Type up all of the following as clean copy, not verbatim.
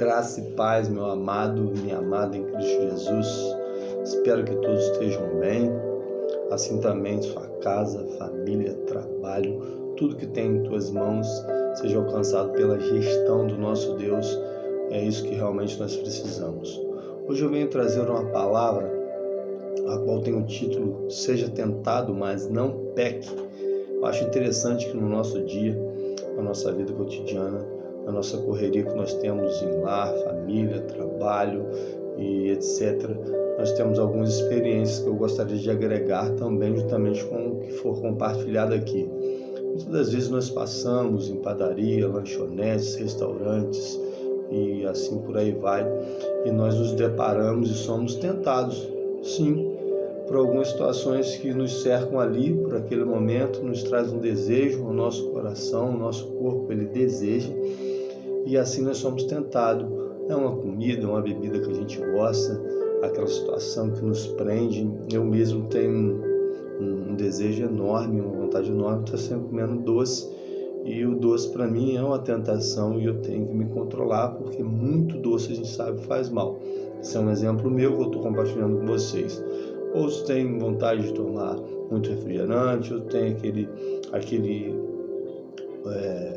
Graça e paz, meu amado e minha amada em Cristo Jesus. Espero que todos estejam bem, assim também sua casa, família, trabalho, tudo que tem em tuas mãos seja alcançado pela gestão do nosso Deus. É isso que realmente nós precisamos. Hoje eu venho trazer uma palavra a qual tem o título Seja tentado, mas não peque. Eu acho interessante que no nosso dia, na nossa vida cotidiana, na nossa correria que nós temos em lar, família, trabalho e etc., nós temos algumas experiências que eu gostaria de agregar também juntamente com o que for compartilhado aqui. Muitas das vezes nós passamos em padaria, lanchonetes, restaurantes e assim por aí vai, e nós nos deparamos e somos tentados, sim, por algumas situações que nos cercam ali, por aquele momento, nos traz um desejo, o nosso coração, o nosso corpo, ele deseja, e assim nós somos tentados. É uma comida, uma bebida que a gente gosta, aquela situação que nos prende. Eu mesmo tenho um desejo enorme, uma vontade enorme de estar sempre comendo doce, e o doce para mim é uma tentação e eu tenho que me controlar, porque muito doce a gente sabe faz mal. Esse é um exemplo meu que eu estou compartilhando com vocês. Outros têm vontade de tomar muito refrigerante, outros têm aquele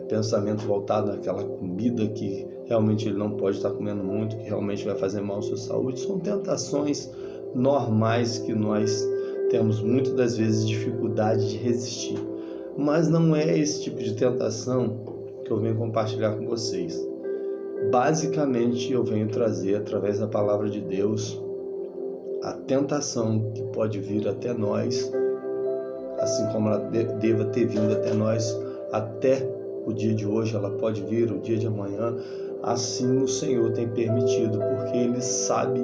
pensamento voltado naquela comida que realmente ele não pode estar comendo muito, que realmente vai fazer mal à sua saúde. São tentações normais que nós temos muitas das vezes dificuldade de resistir. Mas não é esse tipo de tentação que eu venho compartilhar com vocês. Basicamente eu venho trazer através da palavra de Deus a tentação que pode vir até nós, assim como ela deva ter vindo até nós até o dia de hoje, ela pode vir o dia de amanhã, assim o Senhor tem permitido, porque Ele sabe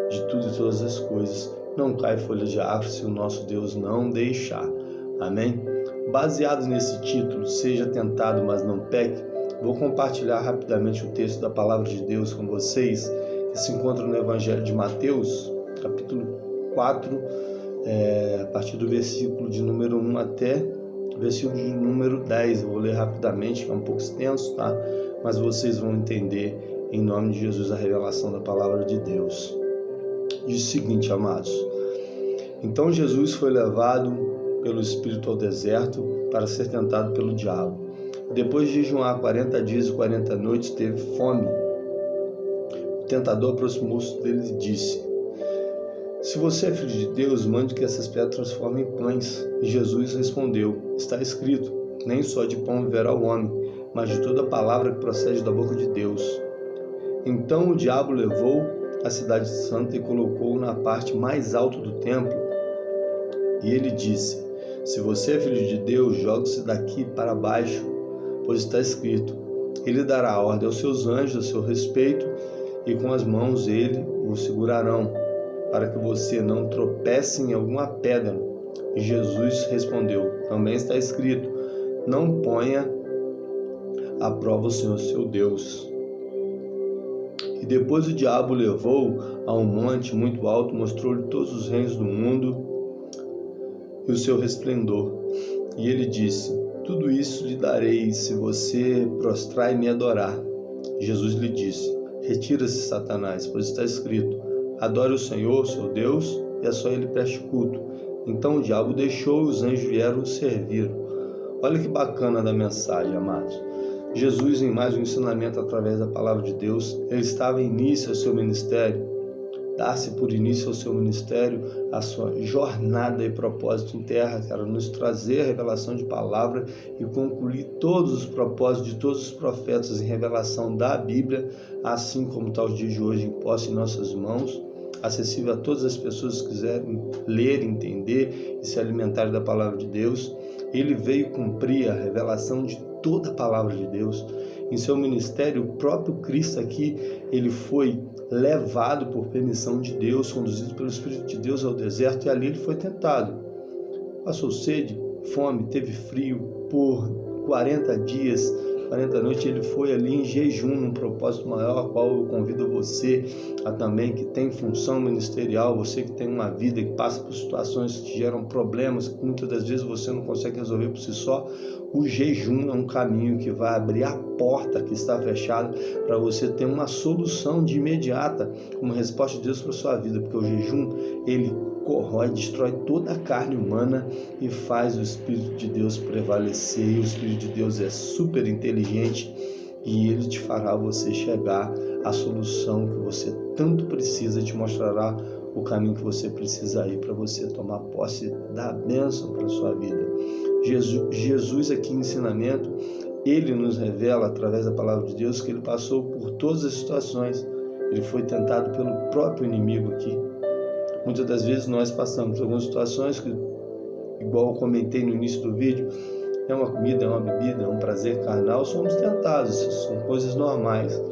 de tudo e todas as coisas. Não cai folha de árvore se o nosso Deus não deixar. Amém? Baseado nesse título, Seja tentado, mas não peque, vou compartilhar rapidamente o texto da palavra de Deus com vocês, que se encontra no Evangelho de Mateus, capítulo 4, a partir do versículo de número 1 até o versículo de número 10. Eu vou ler rapidamente, que é um pouco extenso, tá? Mas vocês vão entender, em nome de Jesus, a revelação da palavra de Deus. Diz o seguinte, amados: Então Jesus foi levado pelo Espírito ao deserto para ser tentado pelo diabo. Depois de jejuar 40 dias e 40 noites, teve fome. O tentador aproximou-se dele e disse: Se você é filho de Deus, mande que essas pedras transformem em pães. E Jesus respondeu: Está escrito, nem só de pão viverá o homem, mas de toda palavra que procede da boca de Deus. Então o diabo levou a cidade santa e colocou-o na parte mais alta do templo. E ele disse: Se você é filho de Deus, jogue-se daqui para baixo, pois está escrito: Ele dará ordem aos seus anjos a seu respeito, e com as mãos ele o segurarão, para que você não tropece em alguma pedra. E Jesus respondeu: Também está escrito: Não ponha à prova o Senhor seu Deus. E depois o diabo o levou a um monte muito alto, mostrou-lhe todos os reinos do mundo e o seu resplendor. E ele disse: Tudo isso lhe darei se você prostrar e me adorar. Jesus lhe disse: Retira-se, Satanás, pois está escrito: Adore o Senhor, seu Deus, e a só Ele preste culto. Então o diabo deixou e os anjos vieram servir. Olha que bacana da mensagem, amados. Jesus, em mais um ensinamento através da palavra de Deus, ele estava em início ao seu ministério. Dar-se por início ao seu ministério, a sua jornada e propósito em terra, que era nos trazer a revelação de palavra e concluir todos os propósitos de todos os profetas em revelação da Bíblia, assim como está os dias de hoje em posse em nossas mãos, acessível a todas as pessoas que quiserem ler, entender e se alimentar da palavra de Deus. Ele veio cumprir a revelação de toda a palavra de Deus. Em seu ministério, o próprio Cristo aqui, ele foi levado por permissão de Deus, conduzido pelo Espírito de Deus ao deserto, e ali ele foi tentado. Passou sede, fome, teve frio por 40 dias, 40 noites, ele foi ali em jejum, num propósito maior, ao qual eu convido você a também, que tem função ministerial, você que tem uma vida, que passa por situações que geram problemas, que muitas das vezes você não consegue resolver por si só. O jejum é um caminho que vai abrir a porta que está fechada para você ter uma solução de imediata, uma resposta de Deus para a sua vida, porque o jejum, ele corrói, destrói toda a carne humana e faz o Espírito de Deus prevalecer. E o Espírito de Deus é super inteligente e ele te fará você chegar à solução que você tanto precisa, te mostrará o caminho que você precisa ir para você tomar posse da bênção para a sua vida. Jesus aqui em ensinamento, ele nos revela através da palavra de Deus que ele passou por todas as situações. Ele foi tentado pelo próprio inimigo aqui. Muitas das vezes nós passamos por algumas situações que, igual eu comentei no início do vídeo, é uma comida, é uma bebida, é um prazer carnal, somos tentados, são coisas normais.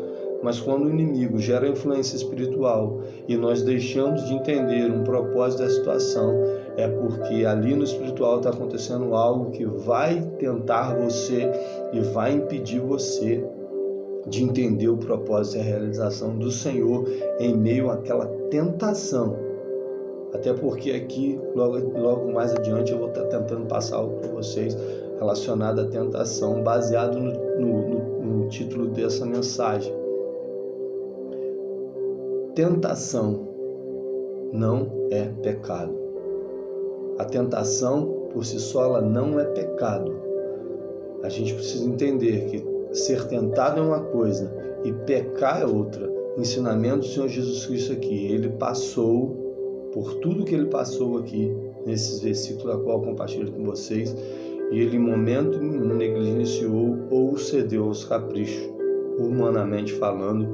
Mas quando o inimigo gera influência espiritual e nós deixamos de entender um propósito da situação, é porque ali no espiritual está acontecendo algo que vai tentar você e vai impedir você de entender o propósito e a realização do Senhor em meio àquela tentação. Até porque aqui, logo mais adiante, eu vou estar tentando passar algo para vocês relacionado à tentação, baseado no título dessa mensagem. Tentação não é pecado. A tentação, por si só, ela não é pecado. A gente precisa entender que ser tentado é uma coisa e pecar é outra. O ensinamento do Senhor Jesus Cristo aqui, ele passou por tudo que ele passou aqui, nesses versículos a qual eu compartilho com vocês, e ele em momento nenhum negligenciou ou cedeu aos caprichos, humanamente falando,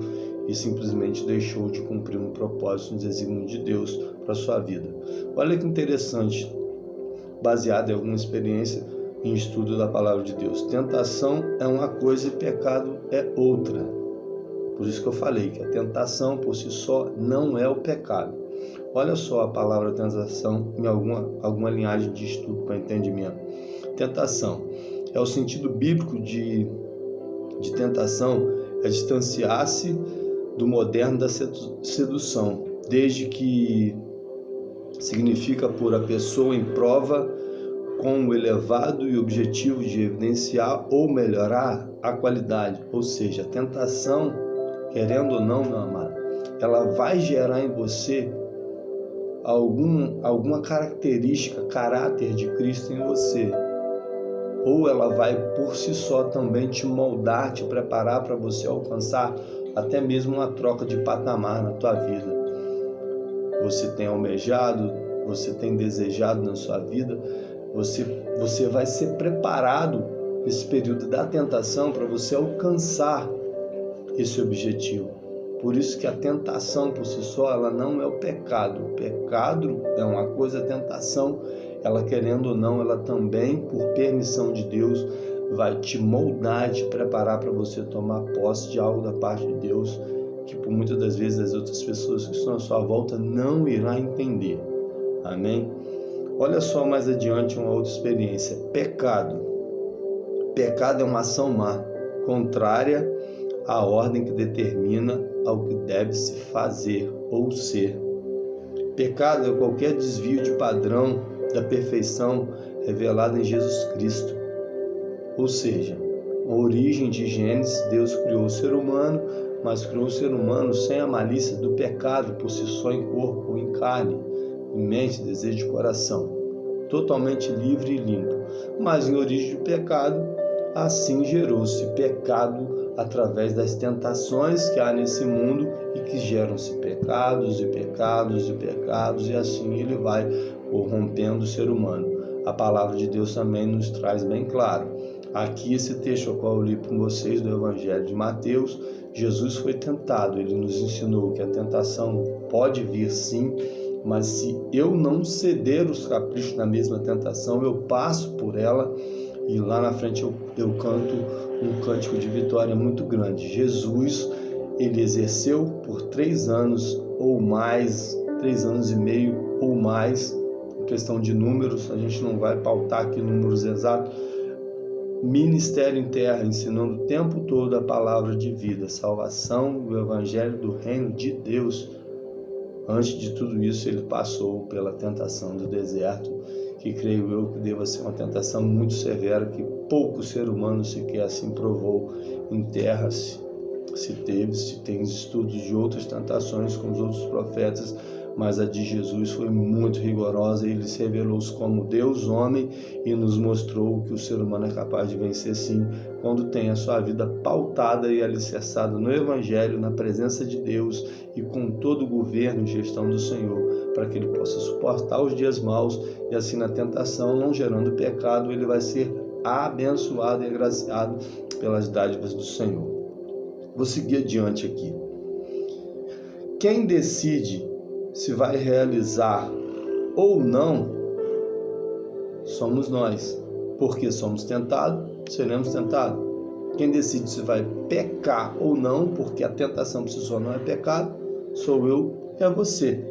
e simplesmente deixou de cumprir um propósito, um desígnio de Deus para a sua vida. Olha que interessante, baseado em alguma experiência em estudo da palavra de Deus. Tentação é uma coisa e pecado é outra. Por isso que eu falei que a tentação por si só não é o pecado. Olha só a palavra tentação em alguma linhagem de estudo para entendimento. Tentação é o sentido bíblico de tentação, é distanciar-se do moderno da sedução, desde que significa pôr a pessoa em prova com o elevado e objetivo de evidenciar ou melhorar a qualidade. Ou seja, a tentação, querendo ou não, meu amado, ela vai gerar em você alguma característica, caráter de Cristo em você. Ou ela vai por si só também te moldar, te preparar para você alcançar até mesmo uma troca de patamar na tua vida. Você tem almejado, você tem desejado na sua vida, você vai ser preparado nesse período da tentação para você alcançar esse objetivo. Por isso que a tentação por si só, ela não é o pecado. O pecado é uma coisa, a tentação, ela querendo ou não, ela também, por permissão de Deus, vai te moldar, te preparar para você tomar posse de algo da parte de Deus, que por muitas das vezes as outras pessoas que estão à sua volta não irão entender. Amém? Olha só mais adiante uma outra experiência. Pecado. Pecado é uma ação má, contrária à ordem que determina ao que deve se fazer ou ser. Pecado é qualquer desvio de padrão da perfeição revelada em Jesus Cristo. Ou seja, a origem de Gênesis, Deus criou o ser humano, mas criou o ser humano sem a malícia do pecado por si só em corpo ou em carne, em mente, desejo de coração, totalmente livre e limpo. Mas em origem do pecado, assim gerou-se pecado através das tentações que há nesse mundo e que geram-se pecados e pecados e pecados, e assim ele vai corrompendo o ser humano. A palavra de Deus também nos traz bem claro. Aqui esse texto ao qual eu li com vocês do Evangelho de Mateus, Jesus foi tentado, ele nos ensinou que a tentação pode vir sim, mas se eu não ceder os caprichos na mesma tentação, eu passo por ela e lá na frente eu canto um cântico de vitória muito grande. Jesus, ele exerceu por 3 anos ou mais, 3 anos e meio ou mais, questão de números, a gente não vai pautar aqui números exatos, ministério em terra, ensinando o tempo todo a palavra de vida, salvação, o evangelho do reino de Deus. Antes de tudo isso, ele passou pela tentação do deserto, que creio eu que deva ser uma tentação muito severa, que pouco ser humano sequer assim provou em terra. Se tem estudos de outras tentações com os outros profetas, mas a de Jesus foi muito rigorosa. Ele se revelou como Deus homem e nos mostrou que o ser humano é capaz de vencer sim, quando tem a sua vida pautada e alicerçada no Evangelho, na presença de Deus e com todo o governo e gestão do Senhor, para que ele possa suportar os dias maus e assim na tentação, não gerando pecado, ele vai ser abençoado e agraciado pelas dádivas do Senhor. Vou seguir adiante aqui. Quem decide se vai realizar ou não somos nós, porque somos tentados, seremos tentados. Quem decide se vai pecar ou não, porque a tentação por si só não é pecado, sou eu e é você.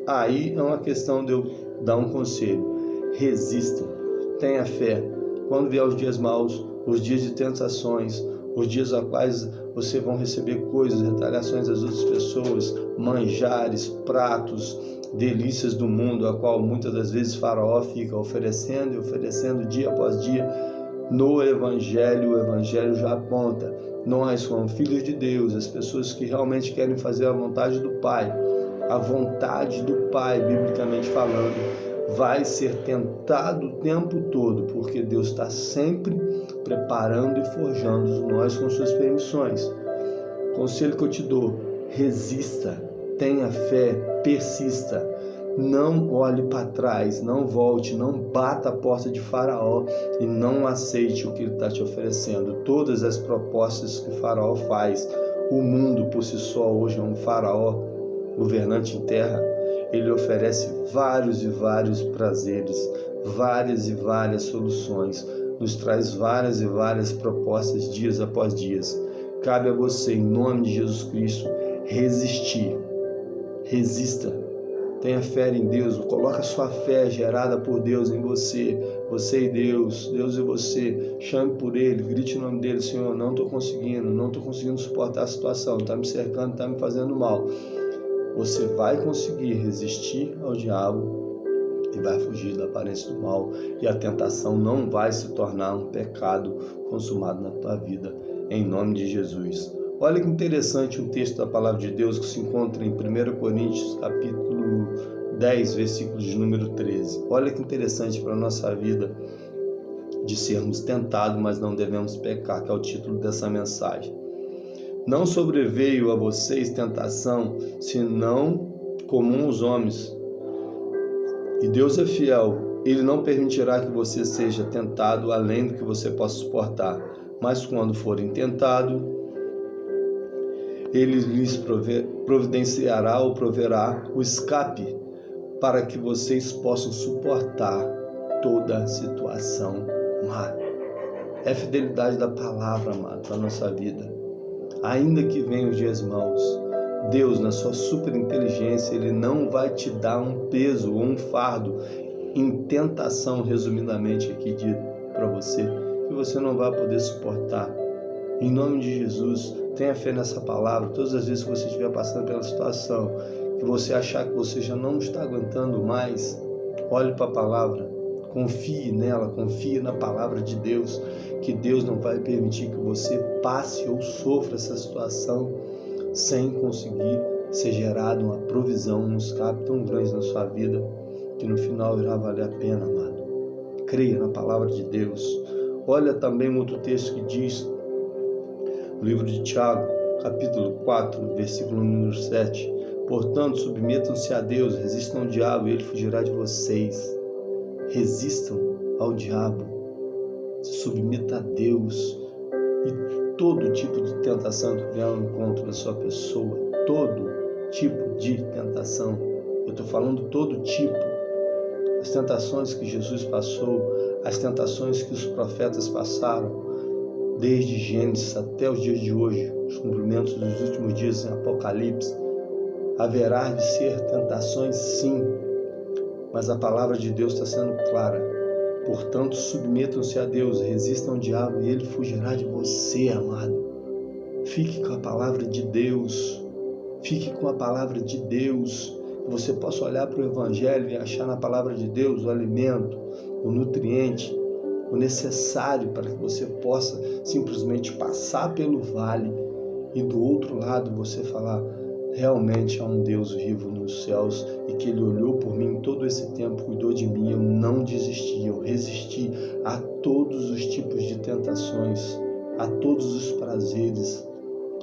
Aí é uma questão de eu dar um conselho: resistam, tenha fé. Quando vier os dias maus, os dias de tentações, os dias a quais você vão receber coisas, retaliações das outras pessoas, manjares, pratos, delícias do mundo, a qual muitas das vezes Faraó fica oferecendo e oferecendo dia após dia. No Evangelho, o Evangelho já aponta: nós, como filhos de Deus, as pessoas que realmente querem fazer a vontade do Pai, biblicamente falando, vai ser tentado o tempo todo, porque Deus está sempre preparando e forjando nós com suas permissões. Conselho que eu te dou: resista, tenha fé, persista, não olhe para trás, não volte, não bata a porta de Faraó e não aceite o que ele está te oferecendo. Todas as propostas que Faraó faz, o mundo por si só hoje é um Faraó governante em terra. Ele oferece vários e vários prazeres, várias e várias soluções, nos traz várias e várias propostas dias após dias. Cabe a você, em nome de Jesus Cristo, resistir. Resista, tenha fé em Deus, coloque a sua fé gerada por Deus em você, você e Deus, Deus e você. Chame por Ele, grite o nome dele: Senhor, não estou conseguindo suportar a situação, está me cercando, está me fazendo mal. Você vai conseguir resistir ao diabo e vai fugir da aparência do mal, e a tentação não vai se tornar um pecado consumado na tua vida, em nome de Jesus. Olha que interessante um texto da palavra de Deus que se encontra em 1 Coríntios, capítulo 10, versículo de número 13. Olha que interessante para a nossa vida, de sermos tentados, mas não devemos pecar, que é o título dessa mensagem. Não sobreveio a vocês tentação, senão comum aos homens. E Deus é fiel, Ele não permitirá que você seja tentado além do que você possa suportar. Mas quando forem tentados, Ele lhes providenciará ou proverá o escape, para que vocês possam suportar toda a situação má. É a fidelidade da palavra, amado, para a nossa vida. Ainda que venham os dias maus, Deus, na sua super inteligência, Ele não vai te dar um peso ou um fardo em tentação, resumidamente aqui dito para você, que você não vai poder suportar. Em nome de Jesus, tenha fé nessa palavra. Todas as vezes que você estiver passando pela situação, que você achar que você já não está aguentando mais, olhe para a palavra, confie nela, confie na palavra de Deus, que Deus não vai permitir que você passe ou sofra essa situação sem conseguir ser gerado uma provisão, um escape tão grande na sua vida, que no final irá valer a pena, amado. Creia na palavra de Deus. Olha também um outro texto que diz, no livro de Tiago, capítulo 4, versículo número 7. Portanto, submetam-se a Deus, resistam ao diabo e ele fugirá de vocês. Resistam ao diabo, se submeta a Deus, e todo tipo de tentação que vier ao encontro da sua pessoa, todo tipo de tentação, eu estou falando todo tipo, as tentações que Jesus passou, as tentações que os profetas passaram, desde Gênesis até os dias de hoje, os cumprimentos dos últimos dias em Apocalipse, haverá de ser tentações sim, mas a palavra de Deus está sendo clara. Portanto, submetam-se a Deus, resistam ao diabo e ele fugirá de você, amado. Fique com a palavra de Deus. Fique com a palavra de Deus. Que você possa olhar para o Evangelho e achar na palavra de Deus o alimento, o nutriente, o necessário para que você possa simplesmente passar pelo vale e do outro lado você falar: realmente há um Deus vivo nos céus e que Ele olhou por mim todo esse tempo, cuidou de mim, eu não desisti, eu resisti a todos os tipos de tentações, a todos os prazeres,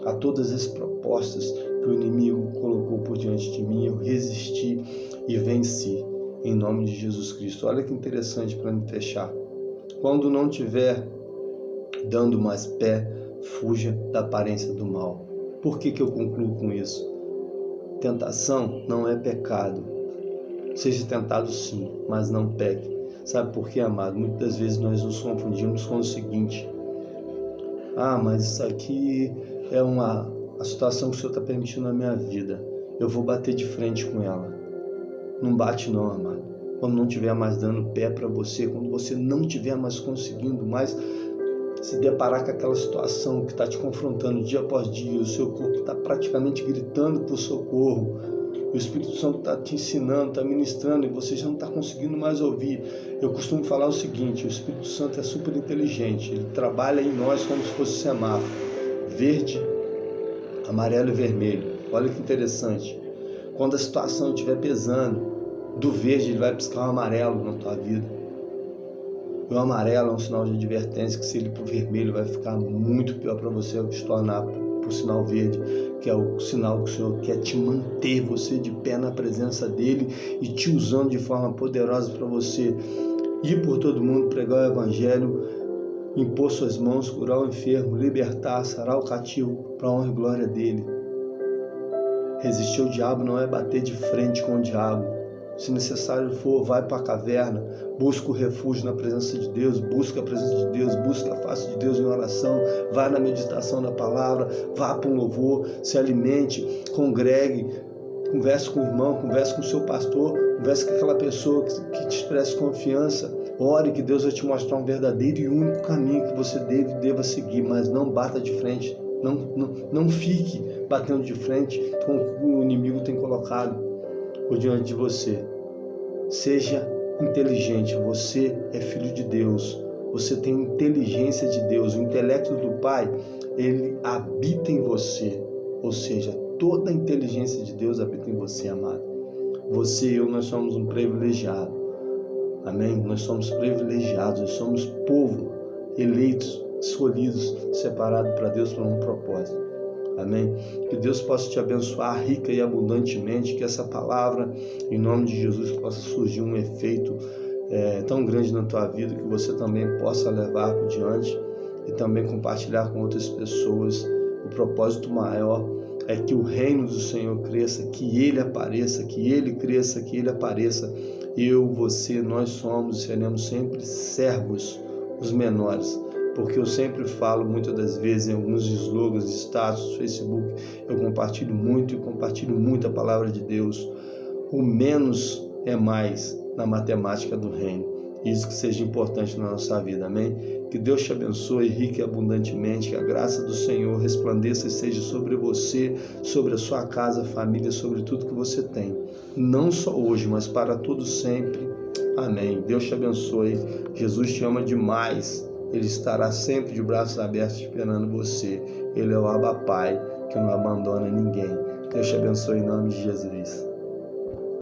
a todas as propostas que o inimigo colocou por diante de mim, eu resisti e venci, em nome de Jesus Cristo. Olha que interessante para me fechar. Quando não tiver dando mais pé, fuja da aparência do mal. Por que eu concluo com isso? Tentação não é pecado. Seja tentado sim, mas não peque. Sabe por quê, amado? Muitas vezes nós nos confundimos com o seguinte: mas isso aqui é a situação que o Senhor está permitindo na minha vida. Eu vou bater de frente com ela. Não bate não, amado. Quando não tiver mais dando pé para você, quando você não tiver mais conseguindo mais se deparar com aquela situação que está te confrontando dia após dia, o seu corpo está praticamente gritando por socorro, o Espírito Santo está te ensinando, está ministrando e você já não está conseguindo mais ouvir. Eu costumo falar o seguinte: o Espírito Santo é super inteligente, ele trabalha em nós como se fosse semáforo, verde, amarelo e vermelho. Olha que interessante, quando a situação estiver pesando, do verde ele vai piscar o amarelo na tua vida. E o amarelo é um sinal de advertência, que se ele for vermelho vai ficar muito pior para você se tornar para o sinal verde, que é o sinal que o Senhor quer te manter você de pé na presença dele e te usando de forma poderosa para você ir por todo mundo, pregar o Evangelho, impor suas mãos, curar o enfermo, libertar, sarar o cativo para a honra e glória dele. Resistir ao diabo não é bater de frente com o diabo. Se necessário for, vai para a caverna, busca o refúgio na presença de Deus, busca a presença de Deus, busca a face de Deus em oração, vá na meditação da palavra, vá para um louvor, se alimente, congregue, converse com o irmão, converse com o seu pastor, converse com aquela pessoa que te expresse confiança, ore que Deus vai te mostrar um verdadeiro e único caminho que você deva seguir, mas não bata de frente, não fique batendo de frente com o que o inimigo tem colocado por diante de você. Seja inteligente, você é filho de Deus, você tem inteligência de Deus, o intelecto do Pai, ele habita em você, ou seja, toda a inteligência de Deus habita em você, amado. Você e eu, nós somos um privilegiado, amém? Nós somos privilegiados, nós somos povo, eleitos, escolhidos, separados para Deus para um propósito. Amém? Que Deus possa te abençoar rica e abundantemente, que essa palavra, em nome de Jesus, possa surgir um efeito tão grande na tua vida, que você também possa levar por diante e também compartilhar com outras pessoas. O propósito maior é que o reino do Senhor cresça, que Ele apareça, que Ele cresça, que Ele apareça. Eu, você, nós somos e seremos sempre servos, os menores. Porque eu sempre falo, muitas das vezes, em alguns slogans, status, Facebook, eu compartilho muito a palavra de Deus. O menos é mais na matemática do reino. Isso que seja importante na nossa vida, amém? Que Deus te abençoe rica e abundantemente, que a graça do Senhor resplandeça e seja sobre você, sobre a sua casa, família, sobre tudo que você tem. Não só hoje, mas para todos sempre. Amém. Deus te abençoe. Jesus te ama demais. Ele estará sempre de braços abertos esperando você. Ele é o Abba Pai, que não abandona ninguém. Deus te abençoe em nome de Jesus.